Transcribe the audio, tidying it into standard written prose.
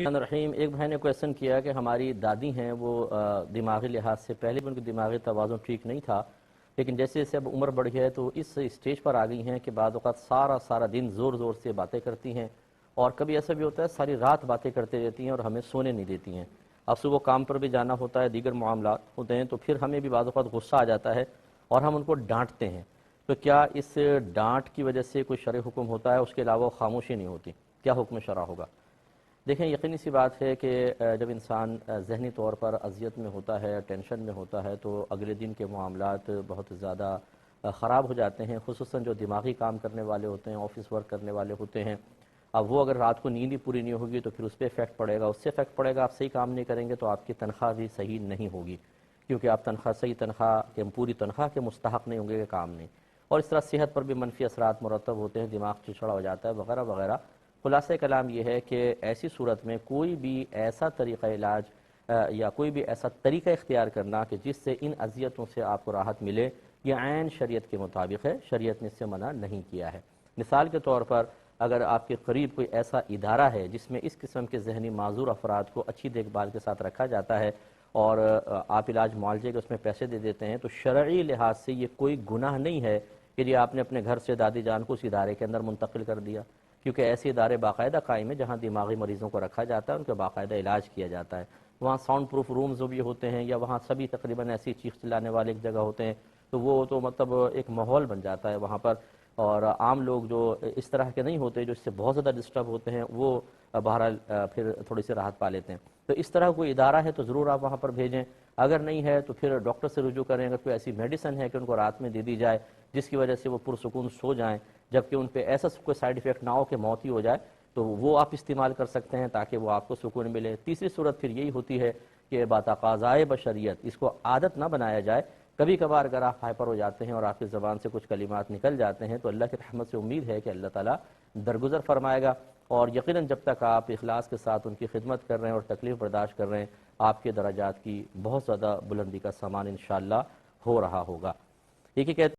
الرحمن الرحیم۔ ایک بھائی نے کویشچن کیا کہ ہماری دادی ہیں وہ دماغی لحاظ سے پہلے بھی ان کی دماغی توازن ٹھیک نہیں تھا، لیکن جیسے جیسے اب عمر بڑھ ہے تو اس اسٹیج پر آ گئی ہیں کہ بعض اوقات سارا دن زور زور سے باتیں کرتی ہیں، اور کبھی ایسا بھی ہوتا ہے ساری رات باتیں کرتے رہتی ہیں اور ہمیں سونے نہیں دیتی ہیں۔ اب صبح کام پر بھی جانا ہوتا ہے، دیگر معاملات ہوتے ہیں، تو پھر ہمیں بھی بعض اوقات غصہ آ جاتا ہے اور ہم ان کو ڈانٹتے ہیں۔ تو کیا اس ڈانٹ کی وجہ سے کوئی شرعی حکم ہوتا ہے؟ اس کے علاوہ خاموشی نہیں ہوتی، کیا حکم شرع ہوگا؟ دیکھیں، یقینی سی بات ہے کہ جب انسان ذہنی طور پر اذیت میں ہوتا ہے، ٹینشن میں ہوتا ہے، تو اگلے دن کے معاملات بہت زیادہ خراب ہو جاتے ہیں، خصوصاً جو دماغی کام کرنے والے ہوتے ہیں، آفس ورک کرنے والے ہوتے ہیں۔ اب وہ اگر رات کو نیند ہی پوری نہیں ہوگی تو پھر اس پہ افیکٹ پڑے گا، اس سے افیکٹ پڑے گا، آپ صحیح کام نہیں کریں گے تو آپ کی تنخواہ بھی صحیح نہیں ہوگی، کیونکہ آپ صحیح تنخواہ کے پوری تنخواہ کے مستحق نہیں ہوں گے کہ کام نہیں، اور اس طرح صحت پر بھی منفی اثرات مرتب ہوتے ہیں، دماغ چڑچڑا ہو جاتا ہے وغیرہ وغیرہ۔ خلاصہ کلام یہ ہے کہ ایسی صورت میں کوئی بھی ایسا طریقہ علاج یا کوئی بھی ایسا طریقہ اختیار کرنا کہ جس سے ان اذیتوں سے آپ کو راحت ملے، یہ عین شریعت کے مطابق ہے، شریعت نے اس سے منع نہیں کیا ہے۔ مثال کے طور پر اگر آپ کے قریب کوئی ایسا ادارہ ہے جس میں اس قسم کے ذہنی معذور افراد کو اچھی دیکھ بھال کے ساتھ رکھا جاتا ہے اور آپ علاج معالجے کے اس میں پیسے دے دیتے ہیں، تو شرعی لحاظ سے یہ کوئی گناہ نہیں ہے کہ یہ آپ نے اپنے گھر سے دادی جان کو اس ادارے کے اندر منتقل کر دیا، کیونکہ ایسے ادارے باقاعدہ قائم ہیں جہاں دماغی مریضوں کو رکھا جاتا ہے، ان کا باقاعدہ علاج کیا جاتا ہے۔ وہاں ساؤنڈ پروف رومز بھی ہوتے ہیں، یا وہاں سبھی تقریباً ایسی چیخ چلانے والے ایک جگہ ہوتے ہیں، تو وہ تو مطلب ایک ماحول بن جاتا ہے وہاں پر، اور عام لوگ جو اس طرح کے نہیں ہوتے، جو اس سے بہت زیادہ ڈسٹرب ہوتے ہیں، وہ بہرحال پھر تھوڑی سی راحت پا لیتے ہیں۔ تو اس طرح کوئی ادارہ ہے تو ضرور آپ وہاں پر بھیجیں، اگر نہیں ہے تو پھر ڈاکٹر سے رجوع کریں، اگر کوئی ایسی میڈیسن ہے کہ ان کو رات میں دے دی جائے جس کی وجہ سے وہ پرسکون سو جائیں، جبکہ ان پہ ایسا کوئی سائیڈ ایفیکٹ نہ ہو کہ موت ہی ہو جائے، تو وہ آپ استعمال کر سکتے ہیں تاکہ وہ آپ کو سکون ملے۔ تیسری صورت پھر یہی ہوتی ہے کہ بتقاضائے بشریت اس کو عادت نہ بنایا جائے۔ کبھی کبھار اگر آپ ہائپر ہو جاتے ہیں اور آپ کی زبان سے کچھ کلمات نکل جاتے ہیں تو اللہ کی رحمت سے امید ہے کہ اللہ تعالیٰ درگزر فرمائے گا، اور یقیناً جب تک آپ اخلاص کے ساتھ ان کی خدمت کر رہے ہیں اور تکلیف برداشت کر رہے ہیں، آپ کے درجات کی بہت زیادہ بلندی کا سامان انشاءاللہ ہو رہا ہوگا۔ یہ کہ کہتے